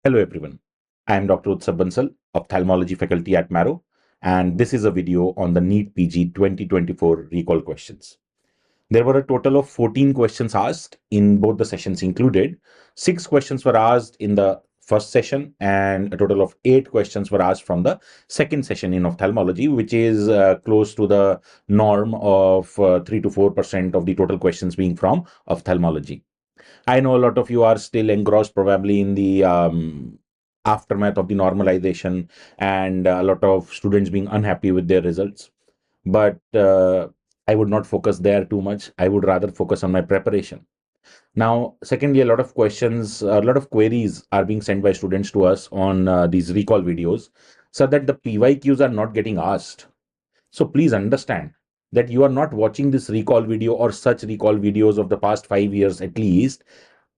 Hello everyone, I am Dr. Utsab Bansal, Ophthalmology faculty at Marrow, and this is a video on the NEET-PG 2024 recall questions. There were a total of 14 questions asked in both the sessions included. 6 questions were asked in the first session and a total of 8 questions were asked from the second session in ophthalmology, which is close to the norm of 3 to 4% of the total questions being from ophthalmology. I know a lot of you are still engrossed probably in the aftermath of the normalization and a lot of students being unhappy with their results. But I would not focus there too much. I would rather focus on my preparation. Now, secondly, a lot of questions, a lot of queries are being sent by students to us on these recall videos so that the PYQs are not getting asked. So please understand that you are not watching this recall video or such recall videos of the past 5 years at least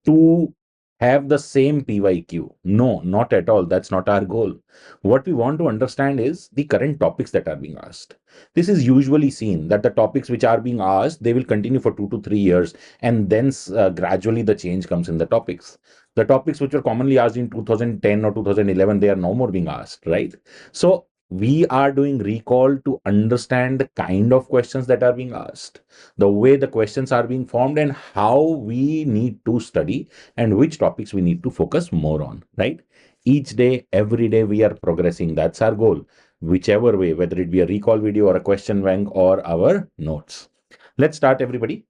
to have the same PYQ. No, not at all. That's not our goal. What we want to understand is the current topics that are being asked. This is usually seen that the topics which are being asked, they will continue for 2 to 3 years, and then gradually the change comes in the topics. The topics which were commonly asked in 2010 or 2011, they are no more being asked, right? So we are doing recall to understand the kind of questions that are being asked, the way the questions are being formed, and how we need to study and which topics we need to focus more on, right? Each day, every day, we are progressing. That's our goal, whichever way, whether it be a recall video or a question bank or our notes. Let's start, everybody.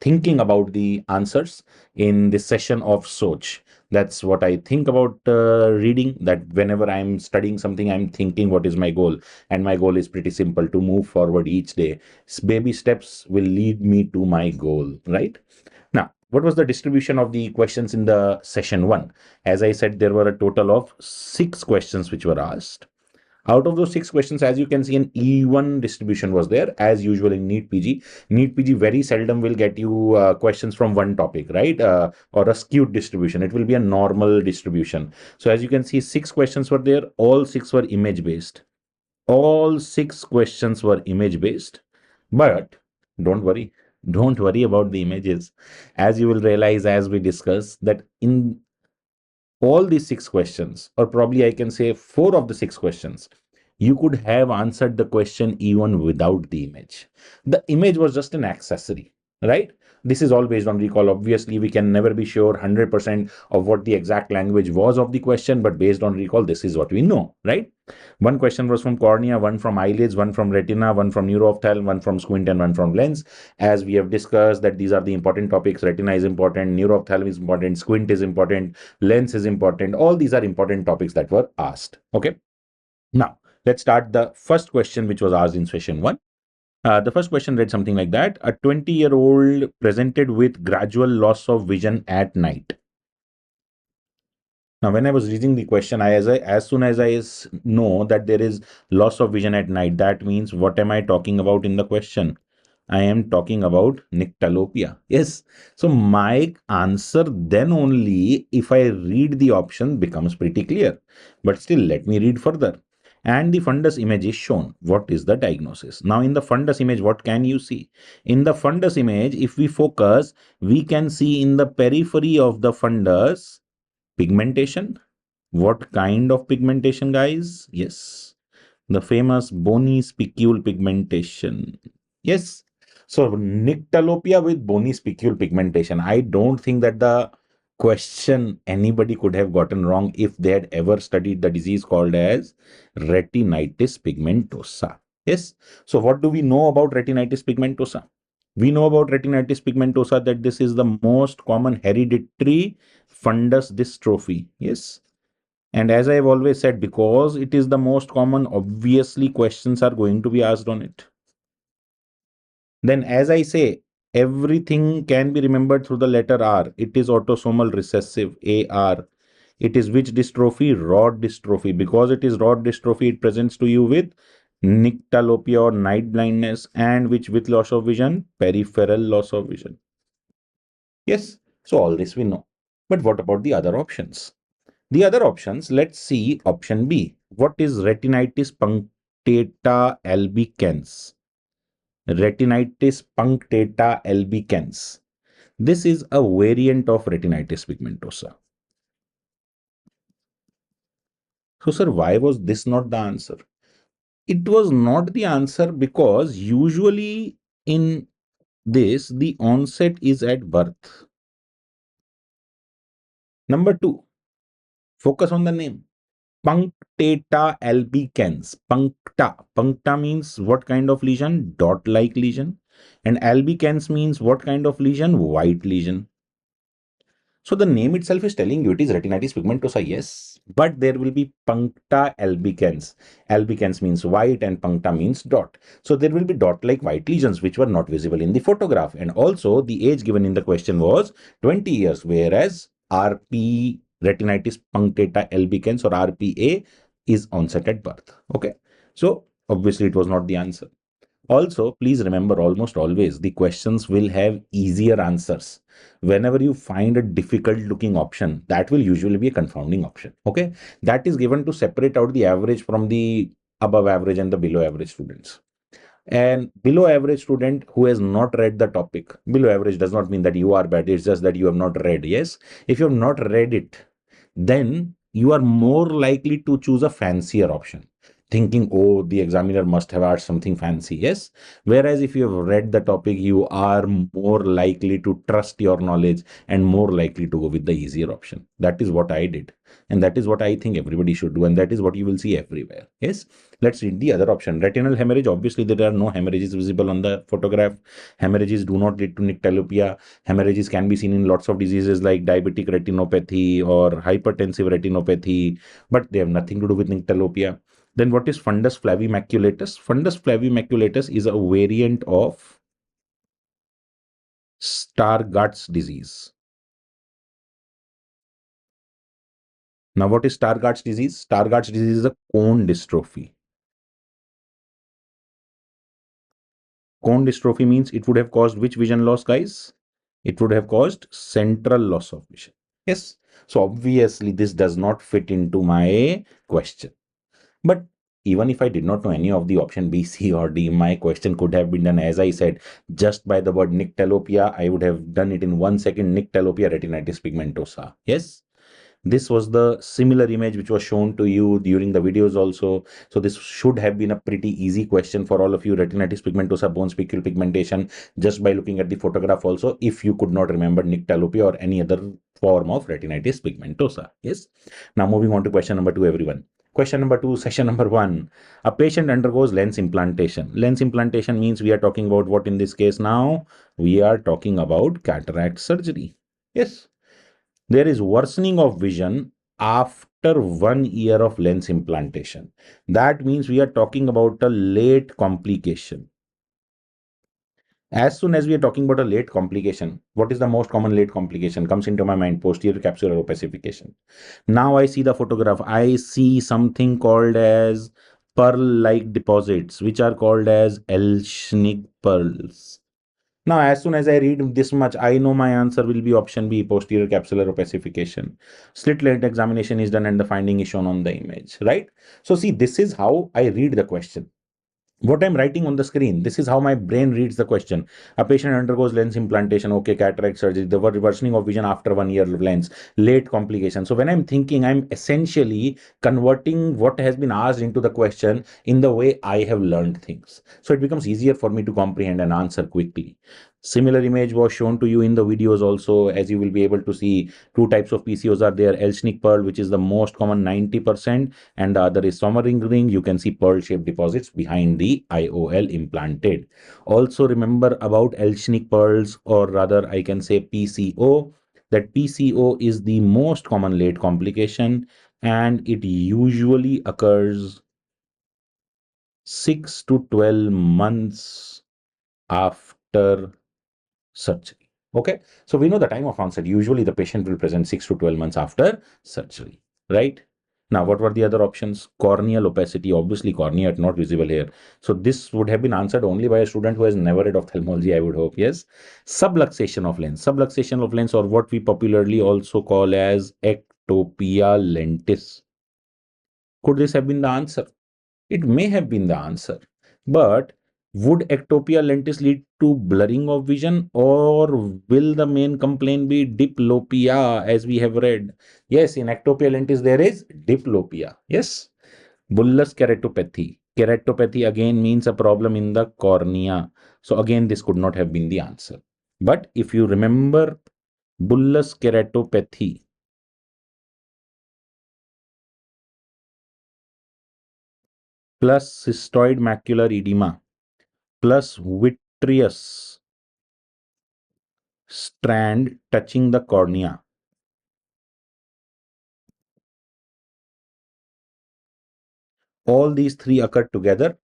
Thinking about the answers in this session of Soch. That's what I think about reading, that whenever I'm studying something, I'm thinking what is my goal. And my goal is pretty simple, to move forward each day. Baby steps will lead me to my goal, right? Now, what was the distribution of the questions in the session one? As I said, there were a total of 6 questions which were asked. Out of those 6 questions, as you can see, an even distribution was there, as usual in NEET-PG. NEET-PG very seldom will get you questions from one topic, right? Or a skewed distribution. It will be a normal distribution. So as you can see, 6 questions were there. All 6 were image-based. All 6 questions were image-based. But don't worry. Don't worry about the images. As you will realize as we discuss that in all these 6 questions, or probably I can say 4 of the 6 questions, you could have answered the question even without the image. The image was just an accessory, right? This is all based on recall. Obviously, we can never be sure 100% of what the exact language was of the question, but based on recall, this is what we know, right? One question was from cornea, one from eyelids, one from retina, one from neuroophthalm, one from squint, and one from lens. As we have discussed, that these are the important topics. Retina is important, neuroophthalm is important, squint is important, lens is important. All these are important topics that were asked. Okay. Now, let's start the first question, which was asked in session one. The first question read something like that. A 20-year-old presented with gradual loss of vision at night. Now, when I was reading the question, as soon as I know that there is loss of vision at night, that means what am I talking about in the question? I am talking about nyctalopia. Yes. So my answer then only, if I read the option, becomes pretty clear. But still, let me read further. And the fundus image is shown. What is the diagnosis? Now, in the fundus image, what can you see? In the fundus image, if we focus, we can see in the periphery of the fundus pigmentation. What kind of pigmentation, guys? Yes, the famous bony spicule pigmentation. Yes. So nyctalopia with bony spicule pigmentation. I don't think that the question anybody could have gotten wrong if they had ever studied the disease called as retinitis pigmentosa. Yes. So what do we know about retinitis pigmentosa? We know about retinitis pigmentosa that this is the most common hereditary fundus dystrophy. Yes. And as I've always said, because it is the most common, obviously questions are going to be asked on it. Then, as I say, everything can be remembered through the letter R. It is autosomal recessive, AR. It is which dystrophy? Rod dystrophy. Because it is rod dystrophy, it presents to you with nyctalopia or night blindness, and which with loss of vision? Peripheral loss of vision. Yes, so all this we know. But what about the other options? The other options, let's see option B. What is retinitis punctata albicans? Retinitis punctata albicans. This is a variant of retinitis pigmentosa. So, sir, why was this not the answer? It was not the answer because usually in this, the onset is at birth. Number two, focus on the name. Punctata albicans. Puncta. Puncta means what kind of lesion? Dot-like lesion. And albicans means what kind of lesion? White lesion. So the name itself is telling you it is retinitis pigmentosa, yes, but there will be puncta albicans. Albicans means white and puncta means dot. So there will be dot-like white lesions which were not visible in the photograph. And also the age given in the question was 20 years, whereas RP retinitis punctata albicans or RPA is onset at birth. Okay. So obviously it was not the answer. Also, please remember almost always the questions will have easier answers. Whenever you find a difficult looking option, that will usually be a confounding option. Okay. That is given to separate out the average from the above average and the below average students. And below average student who has not read the topic, below average does not mean that you are bad. It's just that you have not read. Yes. If you have not read it, then you are more likely to choose a fancier option, thinking, oh, the examiner must have asked something fancy. Yes. Whereas if you have read the topic, you are more likely to trust your knowledge and more likely to go with the easier option. That is what I did. And that is what I think everybody should do. And that is what you will see everywhere. Yes. Let's read the other option. Retinal hemorrhage. Obviously, there are no hemorrhages visible on the photograph. Hemorrhages do not lead to nyctalopia. Hemorrhages can be seen in lots of diseases like diabetic retinopathy or hypertensive retinopathy, but they have nothing to do with nyctalopia. Then what is fundus flavimaculatus? Fundus flavimaculatus is a variant of Stargardt's disease. Now, what is Stargardt's disease? Stargardt's disease is a cone dystrophy. Cone dystrophy means it would have caused which vision loss, guys? It would have caused central loss of vision. Yes. So obviously this does not fit into my question. But even if I did not know any of the option B, C, or D, my question could have been done, as I said, just by the word nyctalopia. I would have done it in 1 second. Nyctalopia retinitis pigmentosa. Yes. This was the similar image which was shown to you during the videos also. So this should have been a pretty easy question for all of you. Retinitis pigmentosa, bone spicule pigmentation, just by looking at the photograph also, if you could not remember nyctalopia or any other form of retinitis pigmentosa. Yes. Now moving on to question number 2, everyone. Question number 2, session number 1. A patient undergoes lens implantation. Lens implantation means we are talking about what in this case now? We are talking about cataract surgery. Yes. There is worsening of vision after 1 year of lens implantation. That means we are talking about a late complication. As soon as we are talking about a late complication, what is the most common late complication? Comes into my mind, posterior capsular opacification. Now I see the photograph. I see something called as pearl-like deposits, which are called as Elschnig pearls. Now, as soon as I read this much, I know my answer will be option B, posterior capsular opacification. Slit length examination is done and the finding is shown on the image, right? So see, this is how I read the question. What I'm writing on the screen, this is how my brain reads the question. A patient undergoes lens implantation, okay, cataract surgery, the worsening of vision after 1 year of lens, late complication. So when I'm thinking, I'm essentially converting what has been asked into the question in the way I have learned things. So it becomes easier for me to comprehend and answer quickly. Similar image was shown to you in the videos also. As you will be able to see, two types of PCOs are there. Elschnig pearl, which is the most common 90%, and the other is Sommering ring. You can see pearl-shaped deposits behind the IOL implanted. Also remember about Elschnig pearls, or rather I can say PCO, that PCO is the most common late complication and it usually occurs 6 to 12 months after surgery. Okay, so we know the time of onset. Usually the patient will present 6 to 12 months after surgery, right? Now, what were the other options? Corneal opacity, obviously cornea not visible here. So this would have been answered only by a student who has never read ophthalmology, I would hope. Yes. Subluxation of lens. Subluxation of lens, or what we popularly also call as ectopia lentis. Could this have been the answer? It may have been the answer, but Would ectopia lentis lead to blurring of vision, or will the main complaint be diplopia as we have read? Yes, in ectopia lentis there is diplopia. Yes. Bullous keratopathy. Keratopathy again means a problem in the cornea. So again, this could not have been the answer. But if you remember bullous keratopathy plus cystoid macular edema plus vitreous strand touching the cornea, all these three occur together,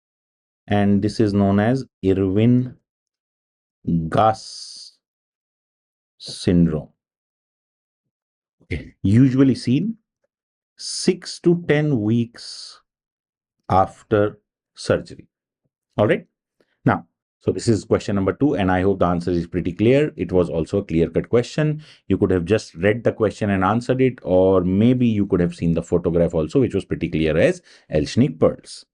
and this is known as Irwin Gass syndrome. Okay. Usually seen 6 to 10 weeks after surgery. All right. Now, so this is question number 2, and I hope the answer is pretty clear. It was also a clear-cut question. You could have just read the question and answered it, or maybe you could have seen the photograph also, which was pretty clear as Elschnig pearls.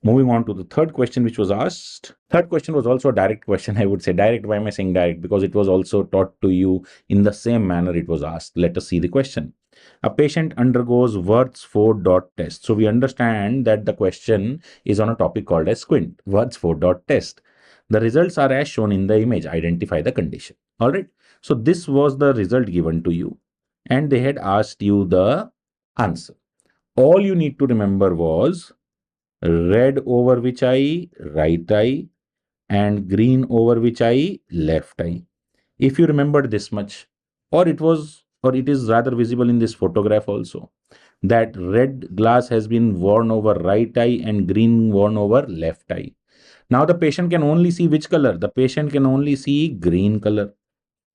Moving on to the third question, which was asked. Third question was also a direct question. I would say direct. Why am I saying direct? Because it was also taught to you in the same manner it was asked. Let us see the question. A patient undergoes Wirtz 4-dot test. So we understand that the question is on a topic called as squint, Wirtz 4-dot test. The results are as shown in the image. Identify the condition. All right. So this was the result given to you, and they had asked you the answer. All you need to remember was red over which eye, right eye, and green over which eye, left eye. If you remembered this much, or it is rather visible in this photograph also, that red glass has been worn over right eye and green worn over left eye. Now the patient can only see which color? The patient can only see green color.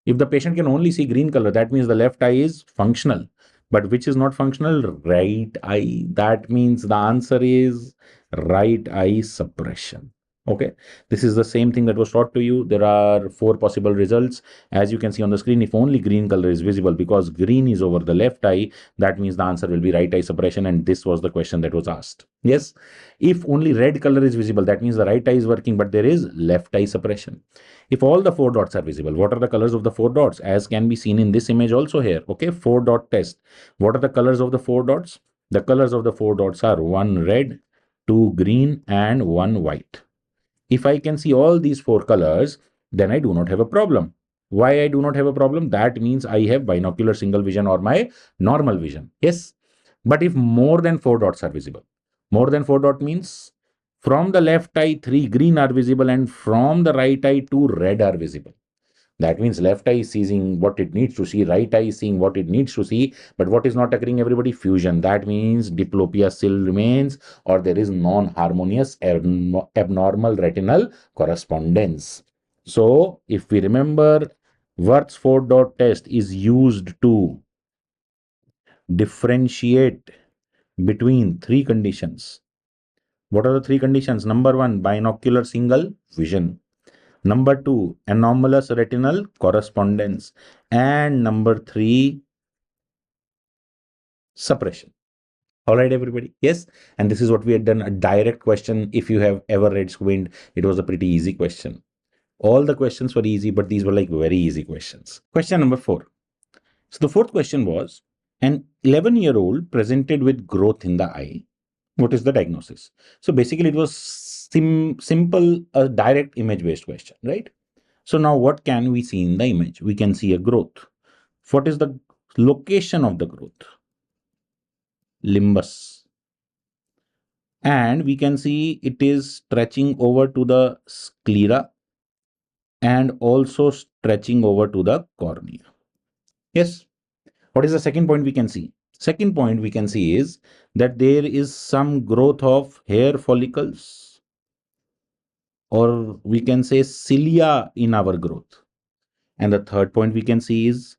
If the patient can only see green color, that means the left eye is functional. But which is not functional? Right eye. That means the answer is right eye suppression. Okay, this is the same thing that was taught to you. There are 4 possible results. As you can see on the screen, if only green color is visible, because green is over the left eye, that means the answer will be right eye suppression, and this was the question that was asked. Yes, if only red color is visible, that means the right eye is working, but there is left eye suppression. If all the 4 dots are visible, what are the colors of the 4 dots? As can be seen in this image also here. Okay, 4-dot test. What are the colors of the 4 dots? The colors of the 4 dots are 1 red, 2 green, and 1 white. If I can see all these 4 colors, then I do not have a problem. Why I do not have a problem? That means I have binocular single vision or my normal vision. Yes. But if more than 4 dots are visible, more than 4 dot means from the left eye 3 green are visible and from the right eye 2 red are visible. That means left eye is seeing what it needs to see, right eye is seeing what it needs to see, but what is not occurring, everybody? Fusion. That means diplopia still remains, or there is non-harmonious abnormal retinal correspondence. So if we remember, Wirtz 4-dot test is used to differentiate between 3 conditions. What are the 3 conditions? Number 1, binocular single vision. Number 2, anomalous retinal correspondence. And number 3, suppression. All right, everybody. Yes. And this is what we had done, a direct question. If you have ever read Squint, it was a pretty easy question. All the questions were easy, but these were like very easy questions. Question number 4. So the fourth question was, an 11-year-old presented with growth in the eye. What is the diagnosis? So basically it was simple, a direct image based question, right? So now what can we see in the image? We can see a growth. What is the location of the growth? Limbus. And we can see it is stretching over to the sclera and also stretching over to the cornea. Yes. What is the second point we can see? Second point we can see is that there is some growth of hair follicles, or we can say cilia in our growth. And the third point we can see is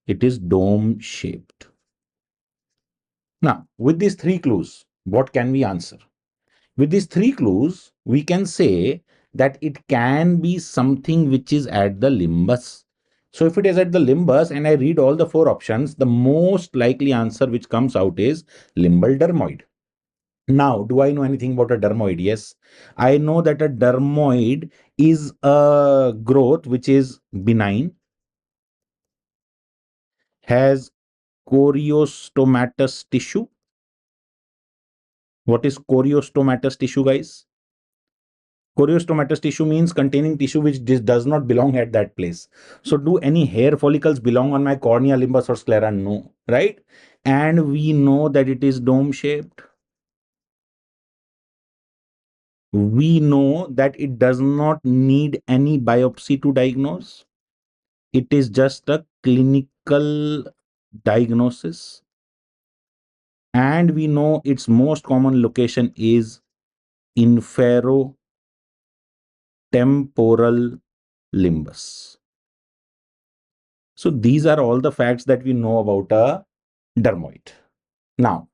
it is dome shaped. Now, with these 3 clues, what can we answer? With these 3 clues, we can say that it can be something which is at the limbus. So if it is at the limbus and I read all the 4 options, the most likely answer which comes out is limbal dermoid. Now, do I know anything about a dermoid? Yes, I know that a dermoid is a growth which is benign, has choriostomatous tissue. What is choriostomatous tissue, guys? Choriostomatous tissue means containing tissue which does not belong at that place. So, do any hair follicles belong on my cornea, limbus, or sclera? No, right? And we know that it is dome shaped. We know that it does not need any biopsy to diagnose. It is just a clinical diagnosis. And we know its most common location is inferotemporal limbus. So these are all the facts that we know about a dermoid. Now,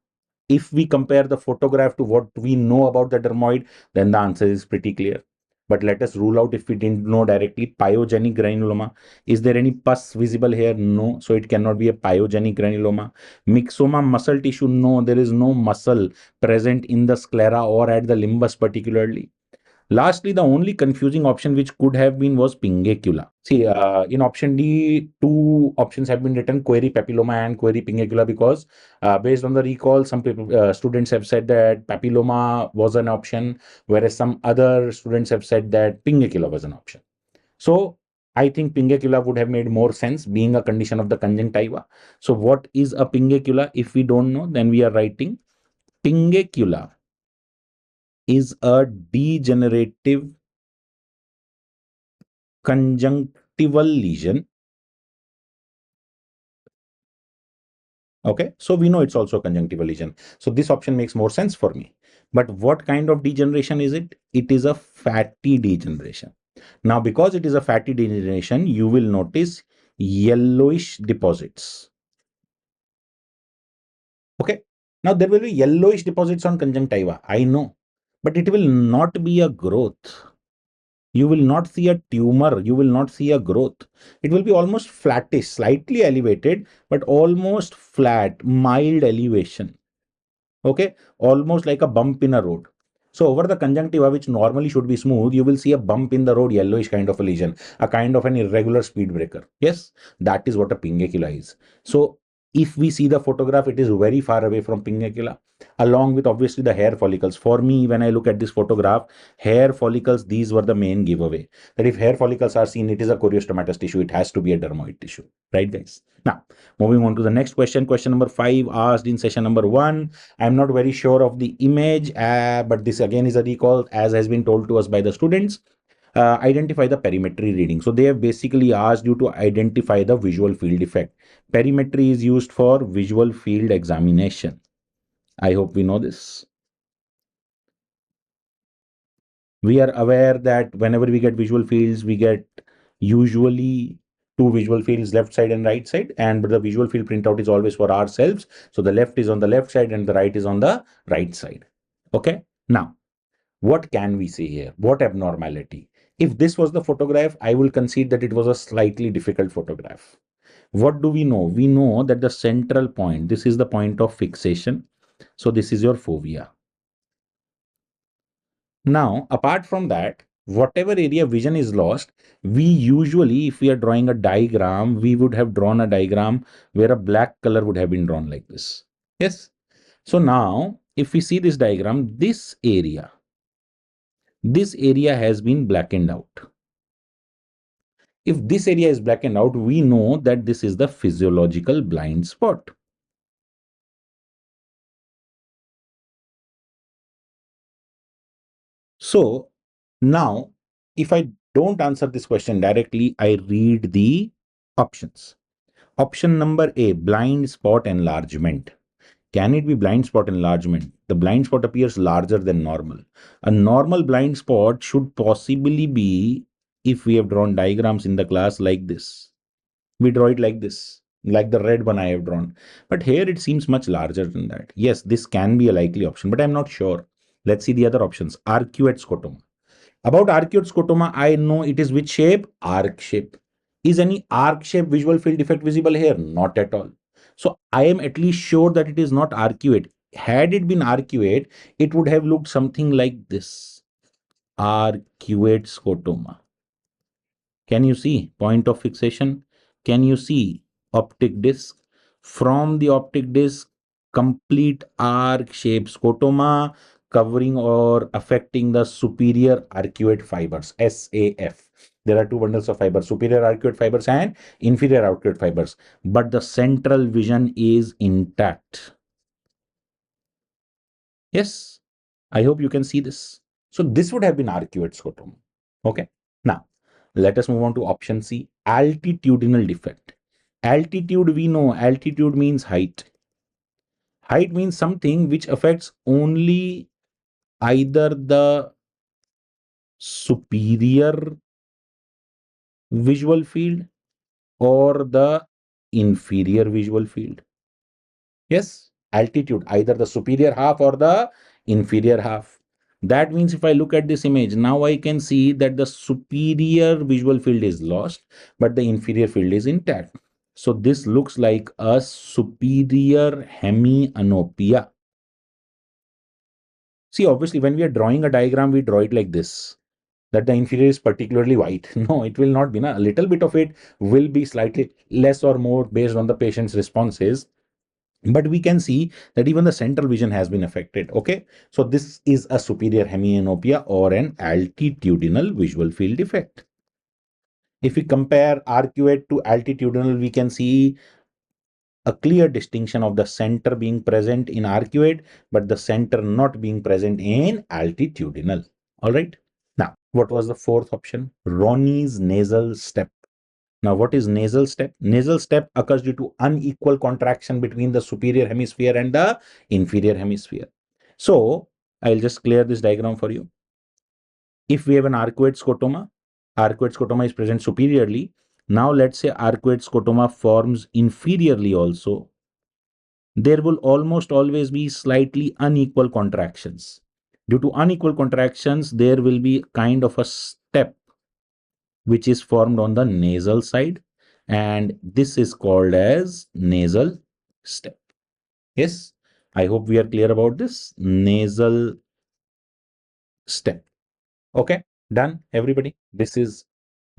if we compare the photograph to what we know about the dermoid, then the answer is pretty clear. But let us rule out if we didn't know directly. Pyogenic granuloma. Is there any pus visible here? No. So it cannot be a pyogenic granuloma. Myxoma muscle tissue. No, there is no muscle present in the sclera or at the limbus particularly. Lastly, the only confusing option which could have been was pingecula. See, in option D, two options have been written, query papilloma and query pingecula, because based on the recall, some people, students have said that papilloma was an option, whereas some other students have said that pingecula was an option. So, I think pingecula would have made more sense being a condition of the conjunctiva. So, what is a pingecula? If we don't know, then we are writing pingecula is a degenerative conjunctival lesion. Okay, so we know it's also a conjunctival lesion. So this option makes more sense for me. But what kind of degeneration is it? It is a fatty degeneration. Now, because it is a fatty degeneration, you will notice yellowish deposits. Okay, now there will be yellowish deposits on conjunctiva. I know, but it will not be a growth. You will not see a tumor, you will not see a growth. It will be almost flattish, slightly elevated, but almost flat, mild elevation. Okay, almost like a bump in a road. So over the conjunctiva, which normally should be smooth, you will see a bump in the road, yellowish kind of a lesion, a kind of an irregular speed breaker. Yes, that is what a pingecula is. So if we see the photograph, it is very far away from pingecula, along with obviously the hair follicles. For me, when I look at this photograph, hair follicles, these were the main giveaway. That if hair follicles are seen, it is a choriostomatous tissue. It has to be a dermoid tissue, right, guys? Now, moving on to the next question. Question number 5 asked in session number 1. I'm not very sure of the image, but this again is a recall as has been told to us by the students. Identify the perimetry reading. So they have basically asked you to identify the visual field effect. Perimetry is used for visual field examination. I hope we know this. We are aware that whenever we get visual fields, we get usually two visual fields, left side and right side, and the visual field printout is always for ourselves. So the left is on the left side and the right is on the right side. Okay, now what can we say here? What abnormality? If this was the photograph, I will concede that it was a slightly difficult photograph. What do we know? We know that the central point, this is the point of fixation. So this is your fovea. Now, apart from that, whatever area vision is lost, we usually, if we are drawing a diagram, we would have drawn a diagram where a black color would have been drawn like this. Yes. So now, if we see this diagram, this area has been blackened out. If this area is blackened out, we know that this is the physiological blind spot. So now, if I don't answer this question directly, I read the options. Option number A, blind spot enlargement. Can it be blind spot enlargement? The blind spot appears larger than normal. A normal blind spot should possibly be, if we have drawn diagrams in the class like this, we draw it like this, like the red one I have drawn. But here it seems much larger than that. Yes, this can be a likely option, but I'm not sure. Let's see the other options. Arcuate scotoma. About arcuate scotoma, I know it is which shape? Arc shape. Is any arc shape visual field defect visible here? Not at all. So I am at least sure that it is not arcuate. had it been arcuate, it would have looked something like this. Arcuate scotoma. Can you see point of fixation? Can you see optic disc? From the optic disc, complete arc-shaped scotoma covering or affecting the superior arcuate fibers, SAF. There are two bundles of fibers, superior arcuate fibers and inferior arcuate fibers, but the central vision is intact. Yes, I hope you can see this. So this would have been arcuate scotoma. Okay. Now, let us move on to option C, altitudinal defect. Altitude, we know altitude means height. Height means something which affects only either the superior visual field or the inferior visual field. Yes, altitude, either the superior half or the inferior half. That means if I look at this image, now I can see that the superior visual field is lost, but the inferior field is intact. So this looks like a superior hemianopia. See, obviously, when we are drawing a diagram, we draw it like this, that the inferior is particularly white. No, it will not be. A little bit of it will be slightly less or more based on the patient's responses. But we can see that even the central vision has been affected. Okay, so this is a superior hemianopia or an altitudinal visual field defect. If we compare arcuate to altitudinal, we can see a clear distinction of the center being present in arcuate, but the center not being present in altitudinal. All right. Now, what was the fourth option? Ronnie's nasal step. Now, what is nasal step? Nasal step occurs due to unequal contraction between the superior hemisphere and the inferior hemisphere. So, I'll just clear this diagram for you. If we have an arcuate scotoma is present superiorly. Now, let's say arcuate scotoma forms inferiorly also. There will almost always be slightly unequal contractions. Due to unequal contractions, there will be kind of a step which is formed on the nasal side, and this is called as nasal step. Yes, I hope we are clear about this nasal step. Okay, done everybody. This is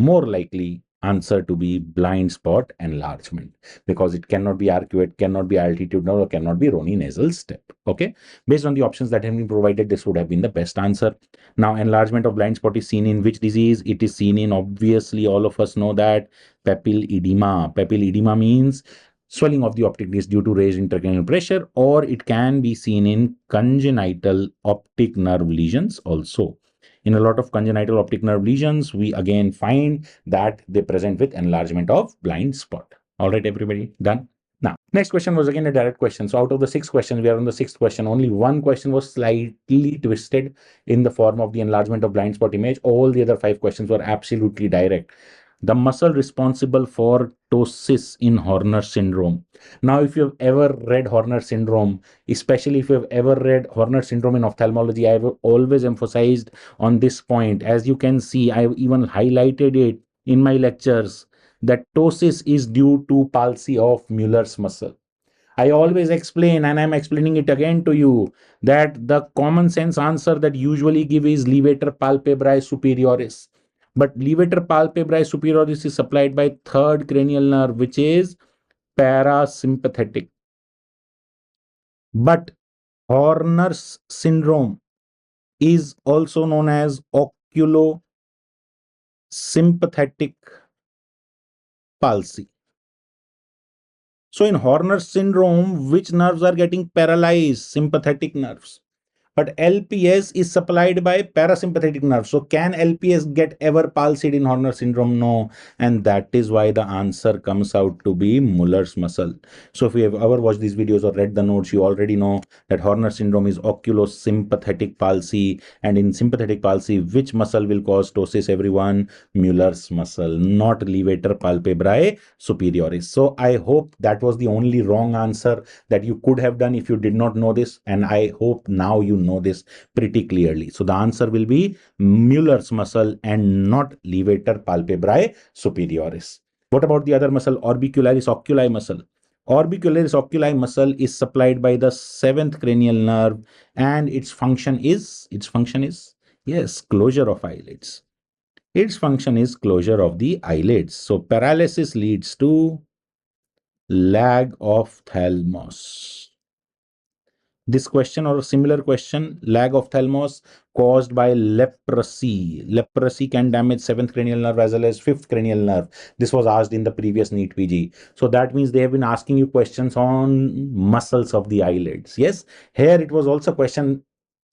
more likely answer to be blind spot enlargement, because it cannot be arcuate, cannot be altitudinal, or cannot be Roni nasal step. Okay, based on the options that have been provided, this would have been the best answer. Now, enlargement of blind spot is seen in which disease? It is seen in, obviously all of us know that, papilledema. Papilledema means swelling of the optic disc due to raised intracranial pressure, or it can be seen in congenital optic nerve lesions also. In a lot of congenital optic nerve lesions, we again find that they present with enlargement of blind spot. All right, everybody, done? Now, next question was again a direct question. So out of the 6 questions, we are on the 6th question. Only one question was slightly twisted in the form of the enlargement of blind spot image. All the other 5 questions were absolutely direct. The muscle responsible for ptosis in Horner syndrome. Now, if you have ever read Horner syndrome, especially if you have ever read Horner syndrome in ophthalmology, I have always emphasized on this point. As you can see, I have even highlighted it in my lectures, that ptosis is due to palsy of Mueller's muscle. I always explain, and I'm explaining it again to you, that the common sense answer that usually give is levator palpebrae superioris. But levator palpebrae superioris is supplied by third cranial nerve, which is parasympathetic. But Horner's syndrome is also known as oculosympathetic palsy. So in Horner syndrome, which nerves are getting paralyzed? Sympathetic nerves. But LPS is supplied by parasympathetic nerve. So can LPS get ever palsied in Horner syndrome? No. And that is why the answer comes out to be Mueller's muscle. So if you have ever watched these videos or read the notes, you already know that Horner syndrome is oculosympathetic palsy. And in sympathetic palsy, which muscle will cause ptosis, everyone? Mueller's muscle, not levator palpebrae superioris. So I hope that was the only wrong answer that you could have done if you did not know this. And I hope now you know this pretty clearly. So the answer will be Mueller's muscle and not levator palpebrae superioris. What about the other muscle, orbicularis oculi muscle? Orbicularis oculi muscle is supplied by the seventh cranial nerve, and its function is yes, closure of eyelids. Its function is closure of the eyelids. So paralysis leads to lag of thalamus. This question or a similar question, lag of thalamus caused by leprosy. Leprosy can damage seventh cranial nerve as well as fifth cranial nerve. This was asked in the previous NEET-PG. So that means they have been asking you questions on muscles of the eyelids. Yes, here it was also question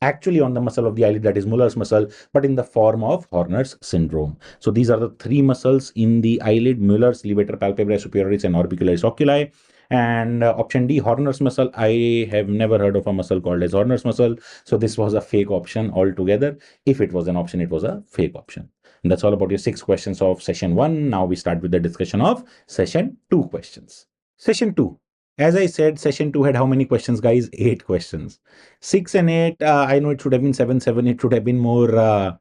actually on the muscle of the eyelid, that is Muller's muscle, but in the form of Horner's syndrome. So these are the three muscles in the eyelid: Muller's, levator palpebrae superioris, and orbicularis oculi. And option D, Horner's muscle. I have never heard of a muscle called as Horner's muscle. So this was a fake option altogether. If it was an option, it was a fake option. And that's all about your 6 questions of session 1. Now we start with the discussion of session 2 questions. Session 2. As I said, session 2 had how many questions, guys? 8 questions. 6 and 8, I know it should have been 7, 7. It should have been more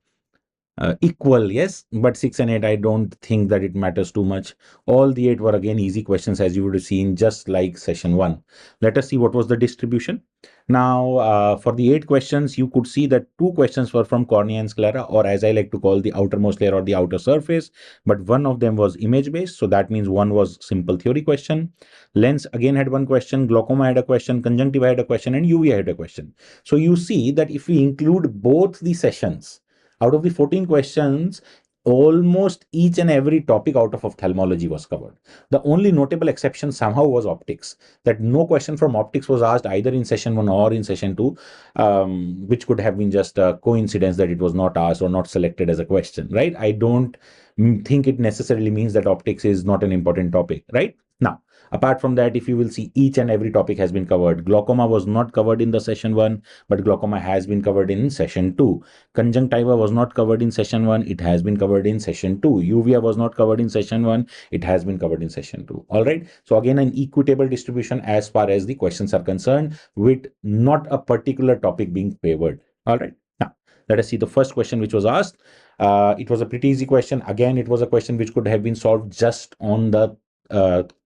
equal, yes, but 6 and 8, I don't think that it matters too much. All the 8 were again easy questions, as you would have seen, just like session 1. Let us see what was the distribution. Now, for the 8 questions, you could see that 2 questions were from cornea and sclera, or as I like to call, the outermost layer or the outer surface, but one of them was image based, so that means one was simple theory question. Lens again had one question, glaucoma had a question, conjunctiva had a question, and uvea had a question. So you see that if we include both the sessions, out of the 14 questions, almost each and every topic out of ophthalmology was covered. The only notable exception somehow was optics, that no question from optics was asked either in session 1 or in session 2, which could have been just a coincidence that it was not asked or not selected as a question, right? I don't think it necessarily means that optics is not an important topic, right? Now, apart from that, if you will see, each and every topic has been covered. Glaucoma was not covered in the session 1, but glaucoma has been covered in session 2. Conjunctiva was not covered in session 1, it has been covered in session 2. Uvea was not covered in session 1, it has been covered in session 2. All right. So again, an equitable distribution as far as the questions are concerned, with not a particular topic being favored. All right. Now, let us see the first question which was asked. It was a pretty easy question. Again, it was a question which could have been solved just on the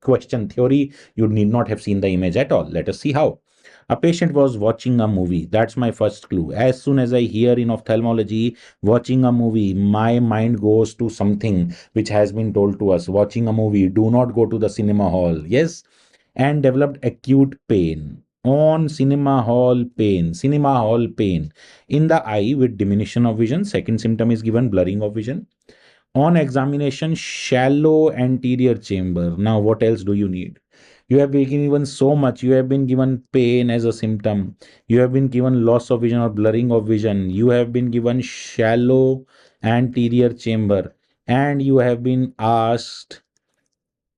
question theory. You need not have seen the image at all. Let us see how. A patient was watching a movie. That's my first clue. As soon as I hear in ophthalmology watching a movie, my mind goes to something which has been told to us. Watching a movie, do not go to the cinema hall. Yes. And developed acute pain. On cinema hall pain. Cinema hall pain in the eye with diminution of vision. Second symptom is given, blurring of vision. On examination, shallow anterior chamber. Now, what else do you need? You have been given so much. You have been given pain as a symptom. You have been given loss of vision or blurring of vision. You have been given shallow anterior chamber. And you have been asked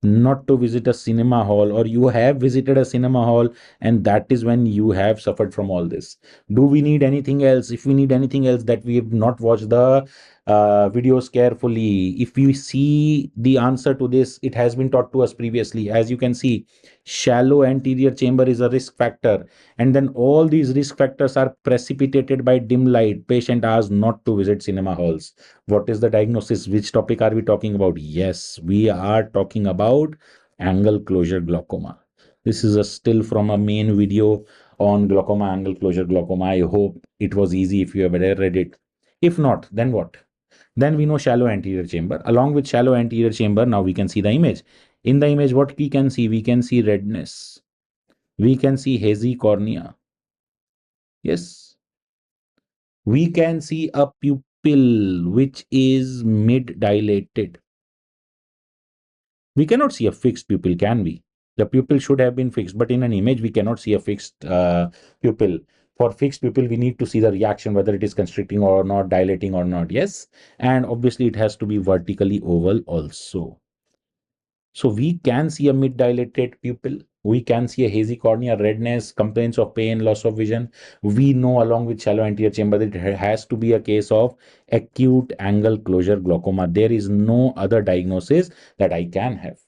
not to visit a cinema hall, or you have visited a cinema hall, and that is when you have suffered from all this. Do we need anything else? If we need anything else, that we have not watched the videos carefully. If we see the answer to this, it has been taught to us previously. As you can see, shallow anterior chamber is a risk factor, and then all these risk factors are precipitated by dim light. Patient asked not to visit cinema halls. What is the diagnosis? Which topic are we talking about? Yes, we are talking about angle closure glaucoma. This is a still from a main video on glaucoma, angle closure glaucoma. I hope it was easy if you have read it. If not, then what? Then we know shallow anterior chamber. Along with shallow anterior chamber, now we can see the image. In the image, what we can see? We can see redness. We can see hazy cornea. Yes. We can see a pupil which is mid dilated. We cannot see a fixed pupil, can we? The pupil should have been fixed, but in an image, we cannot see a fixed pupil. For fixed pupil, we need to see the reaction, whether it is constricting or not, dilating or not. Yes. And obviously, it has to be vertically oval also. So we can see a mid-dilated pupil. We can see a hazy cornea, redness, complaints of pain, loss of vision. We know along with shallow anterior chamber that it has to be a case of acute angle closure glaucoma. There is no other diagnosis that I can have.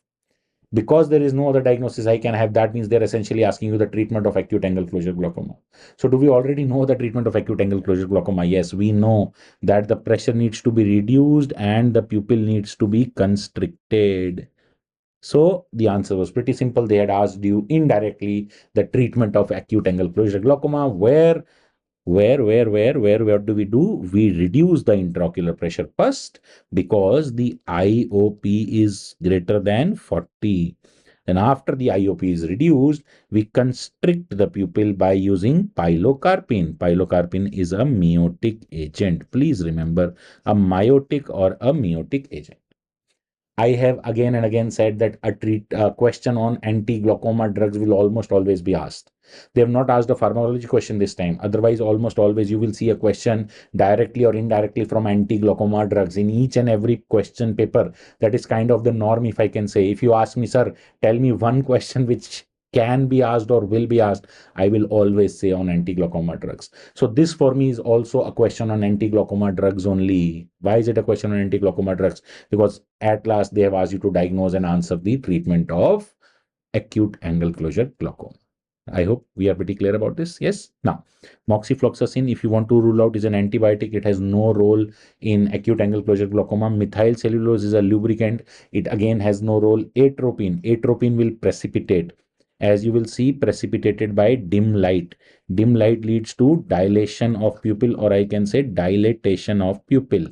Because there is no other diagnosis I can have, that means they're essentially asking you the treatment of acute angle closure glaucoma. So do we already know the treatment of acute angle closure glaucoma? Yes, we know that the pressure needs to be reduced and the pupil needs to be constricted. So the answer was pretty simple. They had asked you indirectly the treatment of acute angle closure glaucoma, where what do we do? We reduce the intraocular pressure first because the IOP is greater than 40. And after the IOP is reduced, we constrict the pupil by using pilocarpine. Pilocarpine is a miotic agent. Please remember, a miotic or a miotic agent. I have again and again said that a question on anti-glaucoma drugs will almost always be asked. They have not asked a pharmacology question this time. Otherwise, almost always you will see a question directly or indirectly from anti-glaucoma drugs in each and every question paper. That is kind of the norm, if I can say. If you ask me, sir, tell me one question which can be asked or will be asked, I will always say on anti-glaucoma drugs. So this for me is also a question on anti-glaucoma drugs only. Why is it a question on anti-glaucoma drugs? Because at last they have asked you to diagnose and answer the treatment of acute angle closure glaucoma. I hope we are pretty clear about this. Yes. Now, moxifloxacin, if you want to rule out, is an antibiotic. It has no role in acute angle closure glaucoma. Methyl cellulose is a lubricant. It again has no role. Atropine. Atropine will precipitate. As you will see, precipitated by dim light. Dim light leads to dilation of pupil, or I can say dilatation of pupil.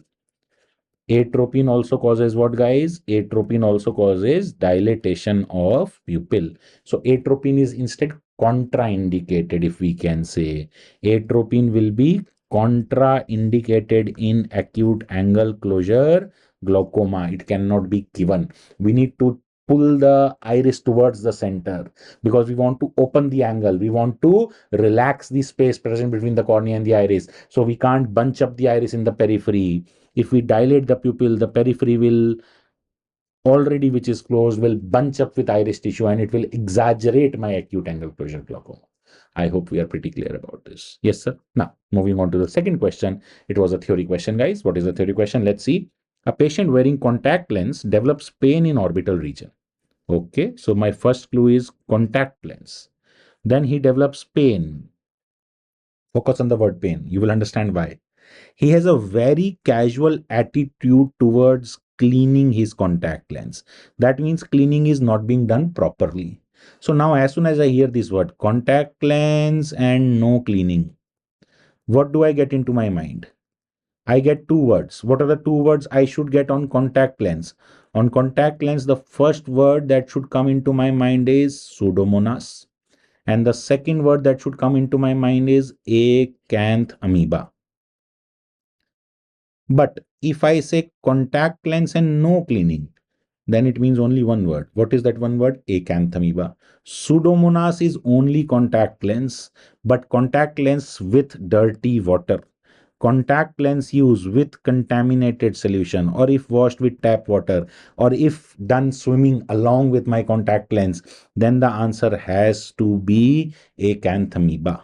Atropine also causes what, guys? Atropine also causes dilatation of pupil. So atropine is instead contraindicated, if we can say. Atropine will be contraindicated in acute angle closure glaucoma. It cannot be given. We need to pull the iris towards the center because we want to open the angle. We want to relax the space present between the cornea and the iris. So we can't bunch up the iris in the periphery. If we dilate the pupil, the periphery will already, which is closed, will bunch up with iris tissue and it will exaggerate my acute angle closure glaucoma. I hope we are pretty clear about this. Yes, sir. Now, moving on to the second question. It was a theory question, guys. What is the theory question? Let's see. A patient wearing contact lens develops pain in orbital region. Okay, so my first clue is contact lens. Then he develops pain. Focus on the word pain. You will understand why. He has a very casual attitude towards cleaning his contact lens. That means cleaning is not being done properly. So now, as soon as I hear this word contact lens and no cleaning, what do I get into my mind? I get two words. What are the two words I should get on contact lens? On contact lens, the first word that should come into my mind is Pseudomonas. And the second word that should come into my mind is acanth amoeba. But if I say contact lens and no cleaning, then it means only one word. What is that one word? Acanthamoeba. Pseudomonas is only contact lens, but contact lens with dirty water. Contact lens used with contaminated solution, or if washed with tap water, or if done swimming along with my contact lens, then the answer has to be acanthamoeba.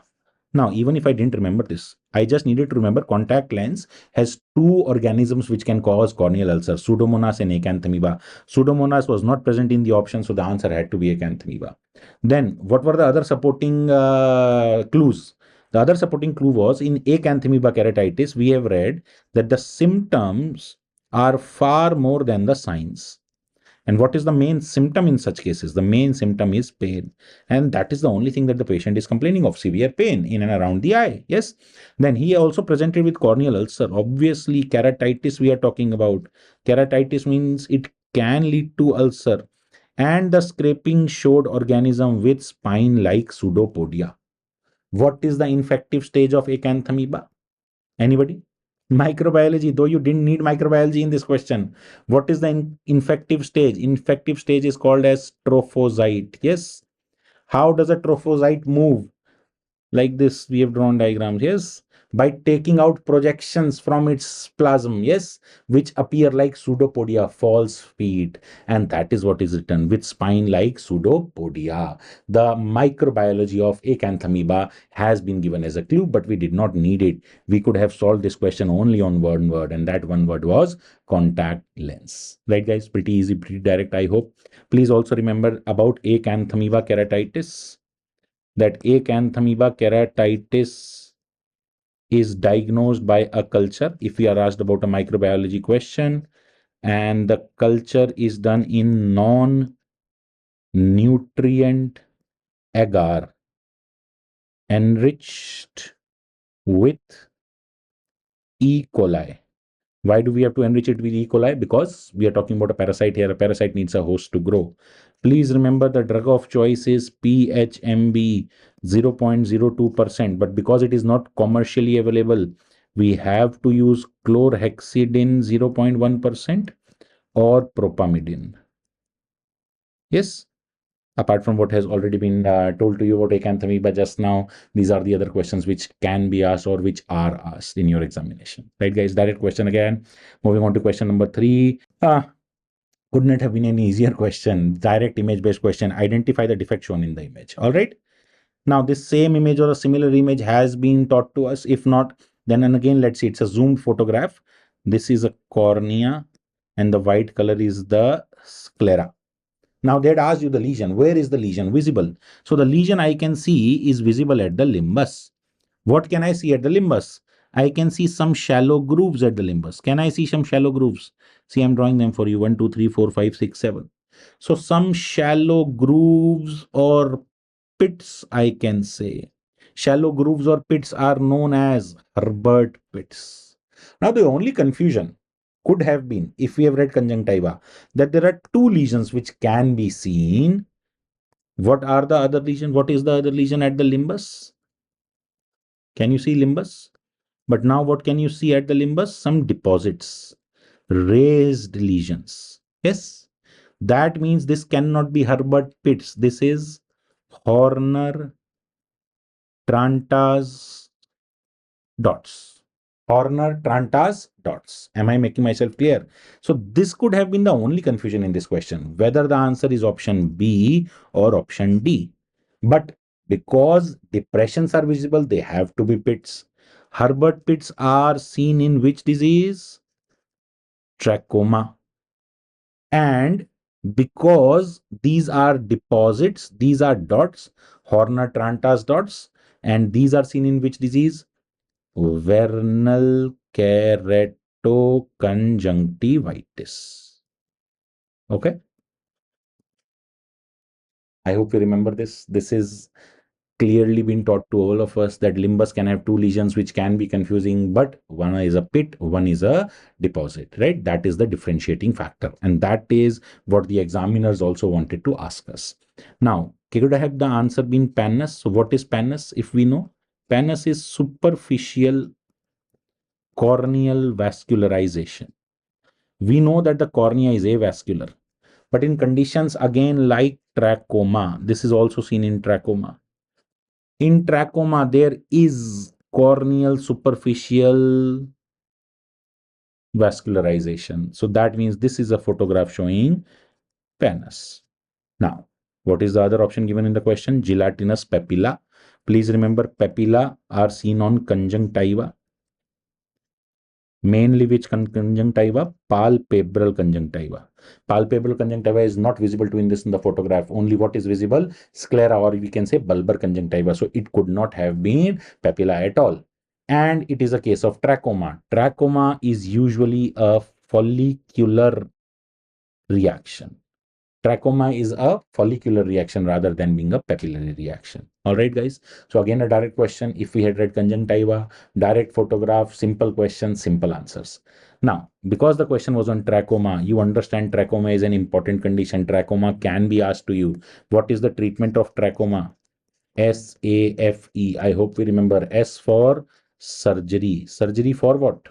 Now, even if I didn't remember this, I just needed to remember contact lens has two organisms which can cause corneal ulcer, Pseudomonas and acanthamoeba. Pseudomonas was not present in the option, so the answer had to be acanthamoeba. Then, what were the other supporting clues? The other supporting clue was in acanthamoeba keratitis, we have read that the symptoms are far more than the signs. And what is the main symptom in such cases? The main symptom is pain. And that is the only thing that the patient is complaining of, severe pain in and around the eye. Yes. Then he also presented with corneal ulcer. Obviously, keratitis we are talking about. Keratitis means it can lead to ulcer. And the scraping showed organism with spine-like pseudopodia. What is the infective stage of acanthamoeba? Anybody? Microbiology, though you didn't need microbiology in this question. What is the infective stage? Infective stage is called as trophozoite. Yes. How does a trophozoite move? Like this, we have drawn diagrams. Yes, by taking out projections from its plasm. Yes, which appear like pseudopodia, false feet, and that is what is written with spine like pseudopodia. The microbiology of acanthamoeba has been given as a clue, but we did not need it. We could have solved this question only on one word, and that one word was contact lens. Right, guys? Pretty easy, pretty direct, I hope. Please also remember about acanthamoeba keratitis, that acanthamoeba keratitis is diagnosed by a culture if we are asked about a microbiology question, and the culture is done in non nutrient agar enriched with E. coli. Why do we have to enrich it with E. coli? Because we are talking about a parasite here. A parasite needs a host to grow. Please remember the drug of choice is PHMB 0.02%. But because it is not commercially available, we have to use chlorhexidine 0.1% or propamidine. Yes. Apart from what has already been told to you about acanthamoeba just now, these are the other questions which can be asked or which are asked in your examination. Right, guys? Direct question again. Moving on to question number 3. Couldn't it have been an easier question? Direct image-based question. Identify the defect shown in the image. All right. Now, this same image or a similar image has been taught to us. If not, then and again, let's see. It's a zoomed photograph. This is a cornea, and the white color is the sclera. Now they had asked you the lesion. Where is the lesion visible? So the lesion I can see is visible at the limbus. What can I see at the limbus? I can see some shallow grooves at the limbus. Can I see some shallow grooves? See, I'm drawing them for you. 1, 2, 3, 4, 5, 6, 7. So some shallow grooves or pits, I can say. Shallow grooves or pits are known as Herbert pits. Now the only confusion could have been, if we have read conjunctiva, that there are two lesions which can be seen. What are the other lesion? What is the other lesion at the limbus? Can you see limbus? But now what can you see at the limbus? Some deposits, raised lesions. Yes, that means this cannot be Herbert pits. This is Horner Trantas dots. Horner Trantas dots. Am I making myself clear? So this could have been the only confusion in this question, whether the answer is option B or option D. But because depressions are visible, they have to be pits. Herbert pits are seen in which disease? Trachoma. And because these are deposits, these are dots, Horner Trantas dots, and these are seen in which disease? Vernal keratoconjunctivitis. Okay. I hope you remember this. This is clearly been taught to all of us that limbus can have two lesions which can be confusing, but one is a pit, one is a deposit, right? That is the differentiating factor. And that is what the examiners also wanted to ask us. Now, could have the answer been pannus? So what is pannus? If we know, pannus is superficial corneal vascularization. We know that the cornea is avascular, but in conditions again like trachoma, this is also seen in trachoma. In trachoma, there is corneal superficial vascularization. So that means this is a photograph showing pannus. Now, what is the other option given in the question? Gelatinous papilla. Please remember, papilla are seen on conjunctiva. Mainly which conjunctiva? Palpebral conjunctiva. Palpebral conjunctiva is not visible to in the photograph. Only what is visible? Sclera, or we can say bulbar conjunctiva. So it could not have been papilla at all. And it is a case of trachoma. Trachoma is usually a follicular reaction. Trachoma is a follicular reaction rather than being a papillary reaction. All right, guys. So again, a direct question. If we had read conjunctiva, direct photograph, simple question, simple answers. Now, because the question was on trachoma, you understand trachoma is an important condition. Trachoma can be asked to you. What is the treatment of trachoma? SAFE. I hope we remember. S for surgery. Surgery for what?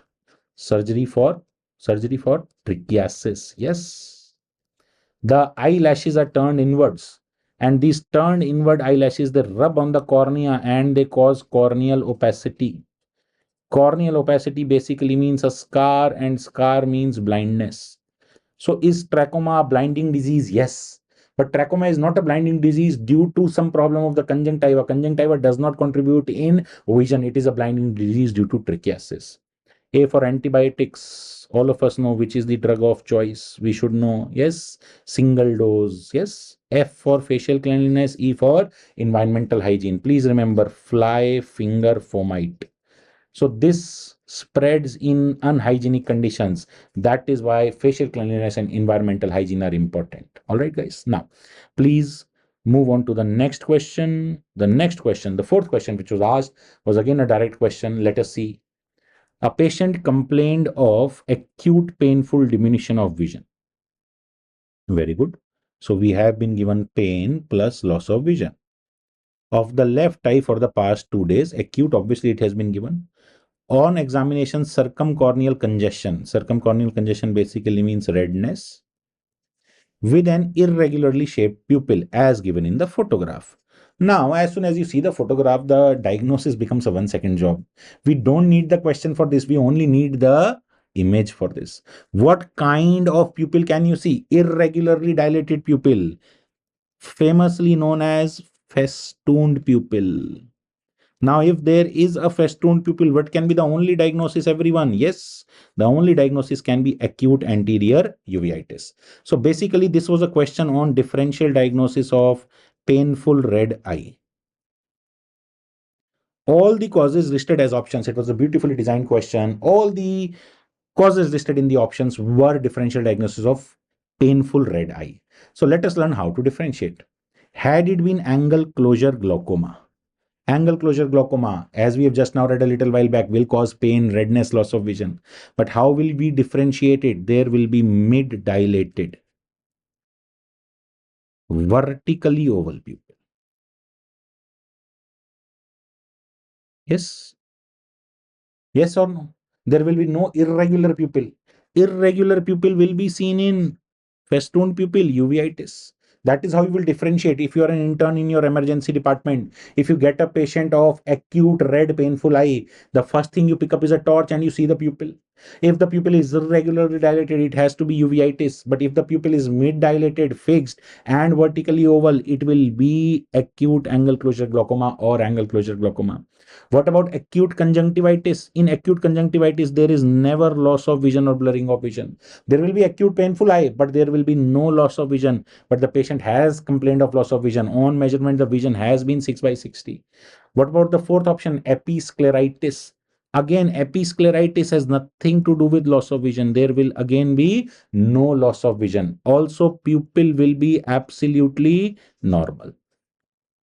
Surgery for trichiasis. Yes. The eyelashes are turned inwards, and these turned inward eyelashes, they rub on the cornea and they cause corneal opacity. Corneal opacity basically means a scar, and scar means blindness. So is trachoma a blinding disease? Yes. But trachoma is not a blinding disease due to some problem of the conjunctiva. Conjunctiva does not contribute in vision. It is a blinding disease due to trichiasis. A for antibiotics. All of us know which is the drug of choice. We should know. Yes. Single dose. Yes. F for facial cleanliness. E for environmental hygiene. Please remember fly finger fomite. So this spreads in unhygienic conditions. That is why facial cleanliness and environmental hygiene are important. All right, guys. Now, please move on to the next question. The next question, the fourth question which was asked, was again a direct question. Let us see. A patient complained of acute painful diminution of vision. Very good. So we have been given pain plus loss of vision of the left eye for the past 2 days. Acute, obviously, it has been given. On examination, circumcorneal congestion. Circumcorneal congestion basically means redness with an irregularly shaped pupil as given in the photograph. Now, as soon as you see the photograph, the diagnosis becomes a 1 second job. We don't need the question for this. We only need the image for this. What kind of pupil can you see? Irregularly dilated pupil, famously known as festooned pupil. Now, if there is a festooned pupil, what can be the only diagnosis, everyone? Yes, the only diagnosis can be acute anterior uveitis. So basically, this was a question on differential diagnosis of painful red eye. All the causes listed as options, it was a beautifully designed question. All the causes listed in the options were differential diagnosis of painful red eye. So let us learn how to differentiate. Had it been angle closure glaucoma, angle closure glaucoma, as we have just now read a little while back, will cause pain, redness, loss of vision. But how will we differentiate it? There will be mid dilated, vertically oval pupil. Yes? Yes or no? There will be no irregular pupil. Irregular pupil will be seen in festooned pupil, uveitis. That is how you will differentiate. If you are an intern in your emergency department, if you get a patient of acute red painful eye, the first thing you pick up is a torch and you see the pupil. If the pupil is irregularly dilated, it has to be uveitis. But if the pupil is mid dilated, fixed, and vertically oval, it will be acute angle closure glaucoma or angle closure glaucoma. What about acute conjunctivitis? In acute conjunctivitis, there is never loss of vision or blurring of vision. There will be acute painful eye, but there will be no loss of vision. But the patient has complained of loss of vision. On measurement, the vision has been 6/60. What about the fourth option, episcleritis? Again, episcleritis has nothing to do with loss of vision. There will again be no loss of vision. Also, pupil will be absolutely normal.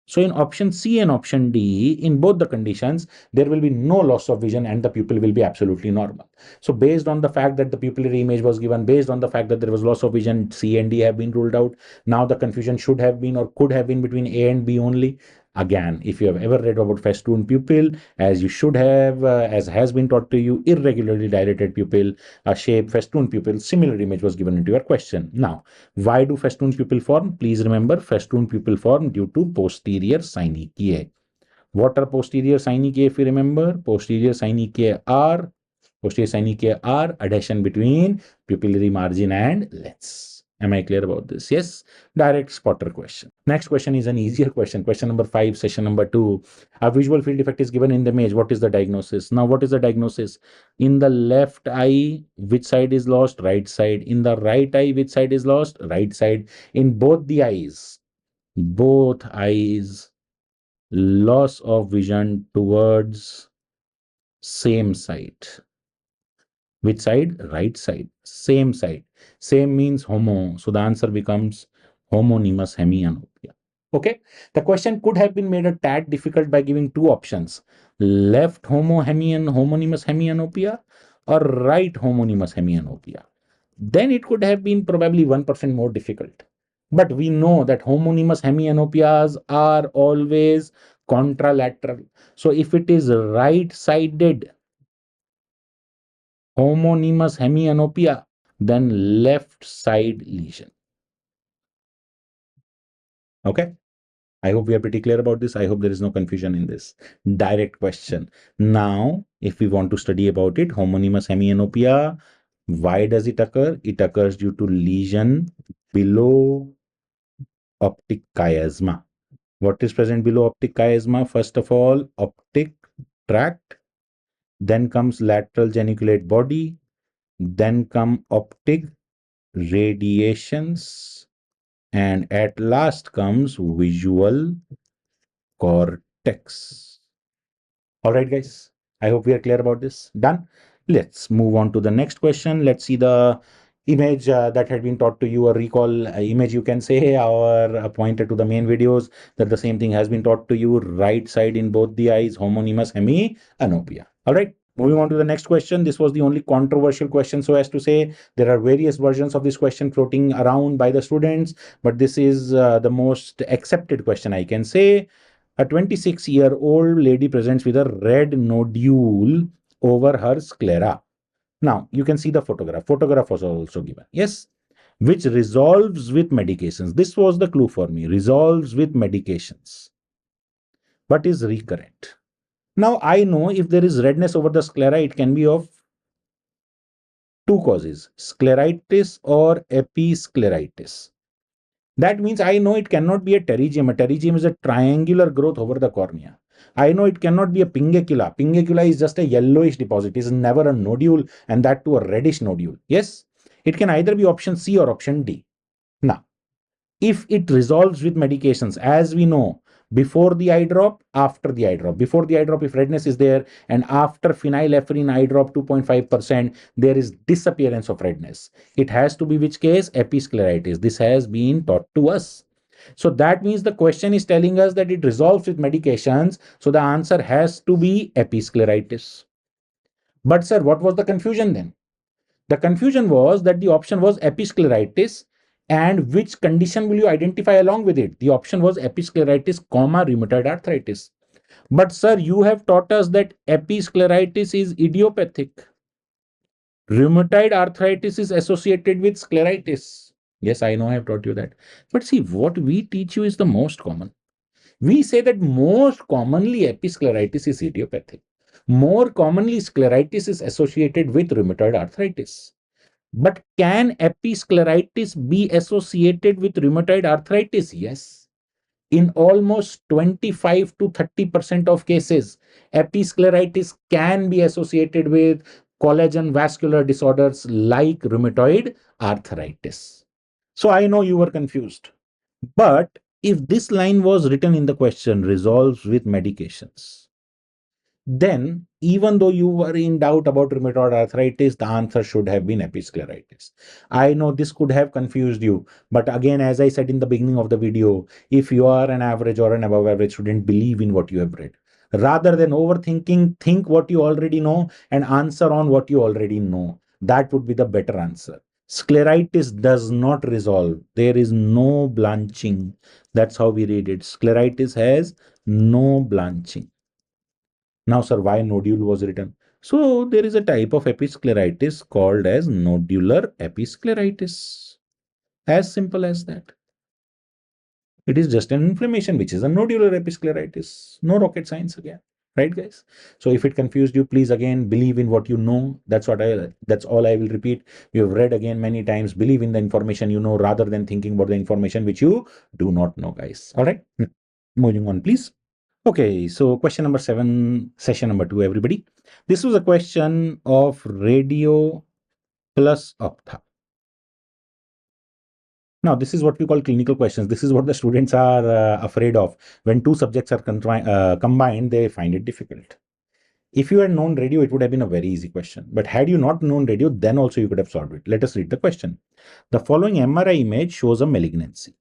So in option C and option D, in both the conditions, there will be no loss of vision and the pupil will be absolutely normal. So based on the fact that the pupillary image was given, based on the fact that there was loss of vision, C and D have been ruled out. Now the confusion should have been or could have been between A and B only. Again, if you have ever read about festoon pupil, as you should have, as has been taught to you, irregularly dilated pupil, a shape festoon pupil, similar image was given into your question. Now, why do festoon pupil form? Please remember, festoon pupil form due to posterior synechiae. What are posterior synechiae? If you remember, posterior synechiae are adhesion between pupillary margin and lens. Am I clear about this? Yes. Direct spotter question. Next question is an easier question. Question number 5, session number 2. A visual field defect is given in the image. What is the diagnosis? Now, what is the diagnosis? In the left eye, which side is lost? Right side. In the right eye, which side is lost? Right side. In both the eyes, loss of vision towards same side. Which side? Right side. Same side. Same means homo. So the answer becomes homonymous hemianopia. Okay. The question could have been made a tad difficult by giving two options. Left homonymous hemianopia or right homonymous hemianopia. Then it could have been probably 1% more difficult. But we know that homonymous hemianopias are always contralateral. So if it is right-sided homonymous hemianopia, then left side lesion. Okay. I hope we are pretty clear about this. I hope there is no confusion in this. Direct question. Now, if we want to study about it, homonymous hemianopia, why does it occur? It occurs due to lesion below optic chiasma. What is present below optic chiasma? First of all, optic tract, then comes lateral geniculate body, then come optic radiations, and at last comes visual cortex. All right, guys. I hope we are clear about this. Done. Let's move on to the next question. Let's see the image that had been taught to you, or recall image you can say, or pointed to the main videos that the same thing has been taught to you. Right side in both the eyes, homonymous hemianopia. All right. Moving on to the next question. This was the only controversial question, so as to say. There are various versions of this question floating around by the students, but this is the most accepted question, I can say. A 26-year-old lady presents with a red nodule over her sclera. Now, you can see the photograph. Photograph was also given. Yes, which resolves with medications. This was the clue for me. Resolves with medications, but is recurrent. Now, I know if there is redness over the sclera, it can be of two causes, scleritis or episcleritis. That means I know it cannot be a pterygium. A pterygium is a triangular growth over the cornea. I know it cannot be a pingecula. Pingecula is just a yellowish deposit. It is never a nodule, and that too a reddish nodule. Yes, it can either be option C or option D. Now, if it resolves with medications, as we know, before the eye drop, after the eye drop. Before the eye drop, if redness is there, and after phenylephrine eye drop 2.5%, there is disappearance of redness. It has to be which case? Episcleritis. This has been taught to us. So that means the question is telling us that it resolves with medications. So the answer has to be episcleritis. But sir, what was the confusion then? The confusion was that the option was episcleritis, and which condition will you identify along with it? The option was episcleritis, rheumatoid arthritis. But sir, you have taught us that episcleritis is idiopathic. Rheumatoid arthritis is associated with scleritis. Yes, I know I have taught you that. But see, what we teach you is the most common. We say that most commonly episcleritis is idiopathic. More commonly, scleritis is associated with rheumatoid arthritis. But can episcleritis be associated with rheumatoid arthritis? Yes. In almost 25 to 30% of cases, episcleritis can be associated with collagen vascular disorders like rheumatoid arthritis. So I know you were confused. But if this line was written in the question, resolves with medications, then even though you were in doubt about rheumatoid arthritis, the answer should have been episcleritis. I know this could have confused you, but again, as I said in the beginning of the video, if you are an average or an above average student, believe in what you have read. Rather than overthinking, think what you already know and answer on what you already know. That would be the better answer. Scleritis does not resolve. There is no blanching. That's how we read it. Scleritis has no blanching. Now, sir, why nodule was written? So, there is a type of episcleritis called as nodular episcleritis. As simple as that. It is just an inflammation, which is a nodular episcleritis. No rocket science again. Right, guys? So if it confused you, please again believe in what you know. That's all I will repeat. You have read again many times. Believe in the information you know rather than thinking about the information which you do not know, guys. All right. Moving on, please. Okay, so question number 7, session number 2, everybody. This was a question of radio plus optha. Now, this is what we call clinical questions. This is what the students are afraid of. When two subjects are combined, they find it difficult. If you had known radio, it would have been a very easy question. But had you not known radio, then also you could have solved it. Let us read the question. The following MRI image shows a malignancy.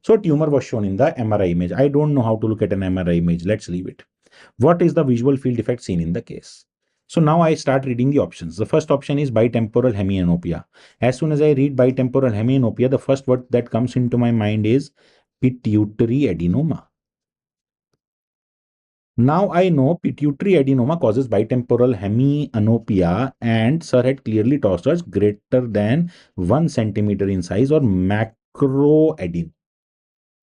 So a tumor was shown in the MRI image. I don't know how to look at an MRI image. Let's leave it. What is the visual field effect seen in the case? So now I start reading the options. The first option is bitemporal hemianopia. As soon as I read bitemporal hemianopia, the first word that comes into my mind is pituitary adenoma. Now I know pituitary adenoma causes bitemporal hemianopia, and sir had clearly tossed us greater than 1 centimeter in size or macroadenoma.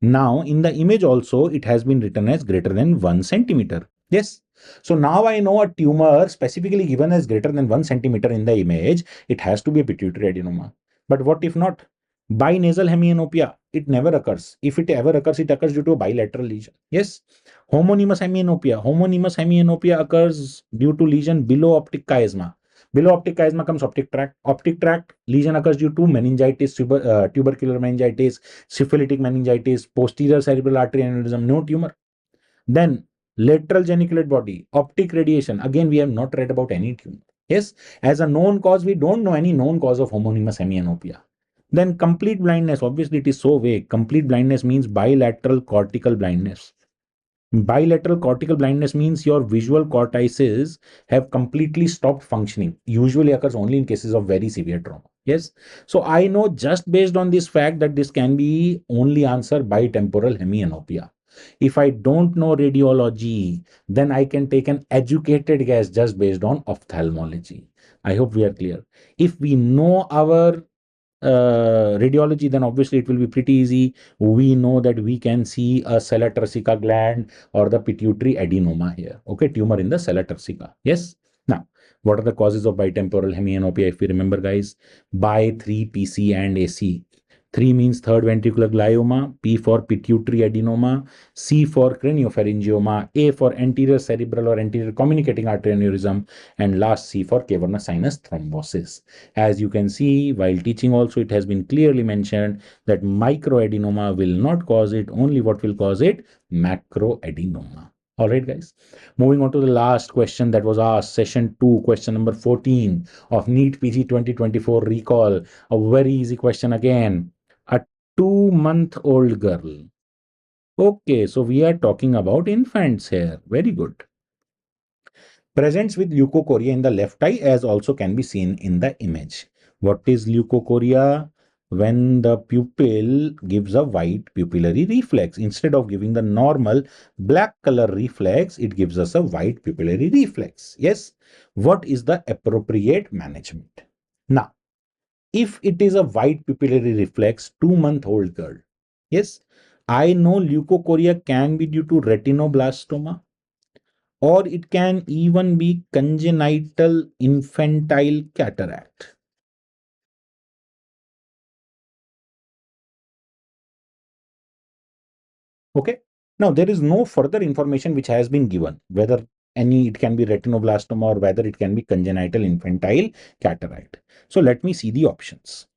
Now, in the image also, it has been written as greater than 1 centimeter. Yes. So now I know a tumor specifically given as greater than 1 centimeter in the image, it has to be a pituitary adenoma. But what if not? Binasal hemianopia, it never occurs. If it ever occurs, it occurs due to a bilateral lesion. Yes. Homonymous hemianopia. Homonymous hemianopia occurs due to lesion below optic chiasma. Below optic chiasma comes optic tract. Optic tract lesion occurs due to meningitis, tubercular meningitis, syphilitic meningitis, posterior cerebral artery aneurysm, no tumor. Then lateral geniculate body, optic radiation. Again, we have not read about any tumor. Yes, as a known cause, we don't know any known cause of homonymous hemianopia. Then complete blindness, obviously it is so vague. Complete blindness means bilateral cortical blindness. Bilateral cortical blindness means your visual cortices have completely stopped functioning. Usually occurs only in cases of very severe trauma. Yes. So I know just based on this fact that this can be only answered by temporal hemianopia. If I don't know radiology, then I can take an educated guess just based on ophthalmology. I hope we are clear. If we know our radiology, then obviously it will be pretty easy. We know that we can see a sella turcica gland or the pituitary adenoma here. Okay, tumor in the sella turcica. Yes. Now, what are the causes of bitemporal hemianopia? If we remember, guys, bi 3 PC and AC. 3 means third ventricular glioma, P for pituitary adenoma, C for craniopharyngioma, A for anterior cerebral or anterior communicating artery aneurysm, and last C for cavernous sinus thrombosis. As you can see, while teaching also, it has been clearly mentioned that microadenoma will not cause it, only what will cause it? Macroadenoma. All right, guys. Moving on to the last question that was asked, session 2, question number 14 of NEET-PG 2024 recall. A very easy question again. A 2-month-old girl. Okay, so we are talking about infants here. Very good. Presents with leukocoria in the left eye, as also can be seen in the image. What is leukocoria? When the pupil gives a white pupillary reflex. Instead of giving the normal black color reflex, it gives us a white pupillary reflex. Yes. What is the appropriate management? Now, if it is a white pupillary reflex, 2-month-old girl. Yes. I know leukocoria can be due to retinoblastoma, or it can even be congenital infantile cataract. Okay. Now, there is no further information which has been given whether it can be retinoblastoma or whether it can be congenital infantile cataract. So, let me see the options.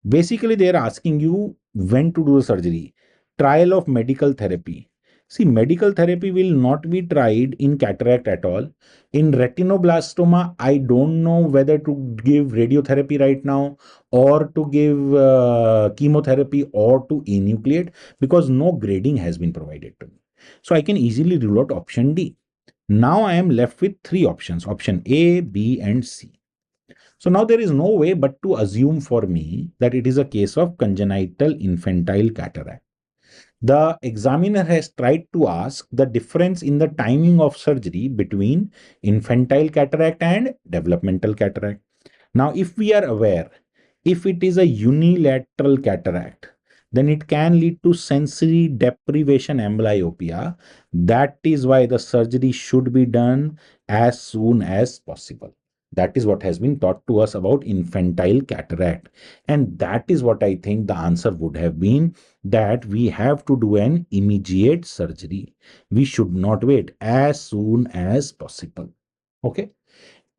Basically, they are asking you when to do the surgery. Trial of medical therapy. See, medical therapy will not be tried in cataract at all. In retinoblastoma, I don't know whether to give radiotherapy right now or to give chemotherapy or to enucleate, because no grading has been provided to me. So I can easily rule out option D. Now I am left with 3 options, option A, B, and C. So now there is no way but to assume for me that it is a case of congenital infantile cataract. The examiner has tried to ask the difference in the timing of surgery between infantile cataract and developmental cataract. Now, if we are aware, if it is a unilateral cataract, then it can lead to sensory deprivation amblyopia. That is why the surgery should be done as soon as possible. That is what has been taught to us about infantile cataract. And that is what I think the answer would have been, that we have to do an immediate surgery. We should not wait, as soon as possible. Okay.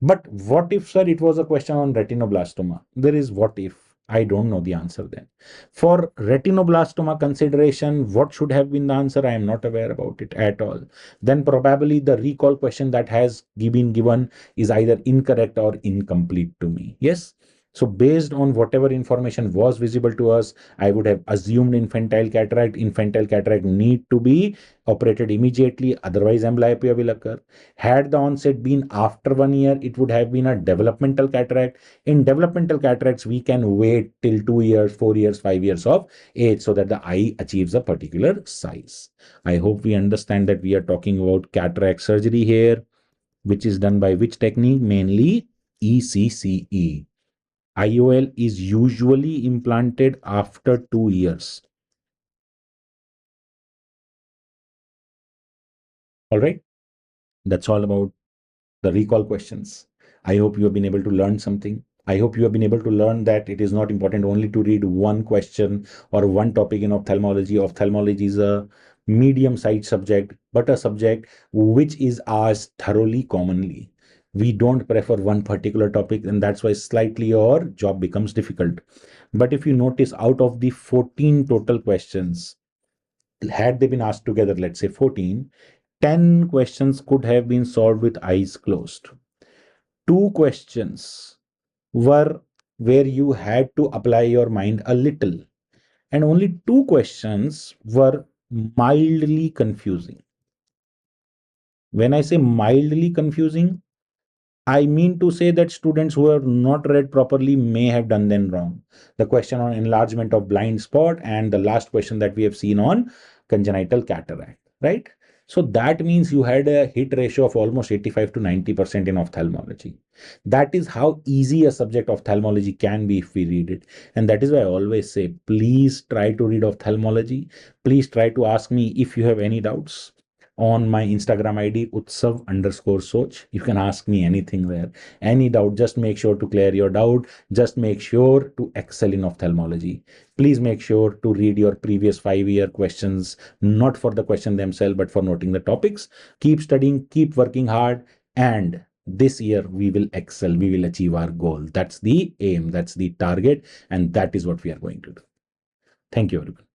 But what if, sir, it was a question on retinoblastoma? There is what if. I don't know the answer then. For retinoblastoma consideration, what should have been the answer? I am not aware about it at all. Then probably the recall question that has been given is either incorrect or incomplete to me. Yes. So based on whatever information was visible to us, I would have assumed infantile cataract. Infantile cataract need to be operated immediately, otherwise amblyopia will occur. Had the onset been after 1 year, it would have been a developmental cataract. In developmental cataracts, we can wait till 2 years, 4 years, 5 years of age so that the eye achieves a particular size. I hope we understand that we are talking about cataract surgery here, which is done by which technique? Mainly ECCE. IOL is usually implanted after 2 years. All right. That's all about the recall questions. I hope you have been able to learn something. I hope you have been able to learn that it is not important only to read one question or one topic in ophthalmology. Ophthalmology is a medium sized subject, but a subject which is asked thoroughly commonly. We don't prefer one particular topic, and that's why slightly your job becomes difficult. But if you notice, out of the 14 total questions, had they been asked together, let's say 14, 10 questions could have been solved with eyes closed. 2 questions were where you had to apply your mind a little, and only 2 questions were mildly confusing. When I say mildly confusing, I mean to say that students who have not read properly may have done them wrong. The question on enlargement of blind spot and the last question that we have seen on congenital cataract, right? So that means you had a hit ratio of almost 85 to 90% in ophthalmology. That is how easy a subject ophthalmology can be if we read it. And that is why I always say, please try to read ophthalmology. Please try to ask me if you have any doubts on my Instagram ID, Utsav_Soch. You can ask me anything there. Any doubt, just make sure to clear your doubt. Just make sure to excel in ophthalmology. Please make sure to read your previous 5-year questions, not for the question themselves, but for noting the topics. Keep studying, keep working hard, and this year we will excel. We will achieve our goal. That's the aim, that's the target, and that is what we are going to do. Thank you, everyone.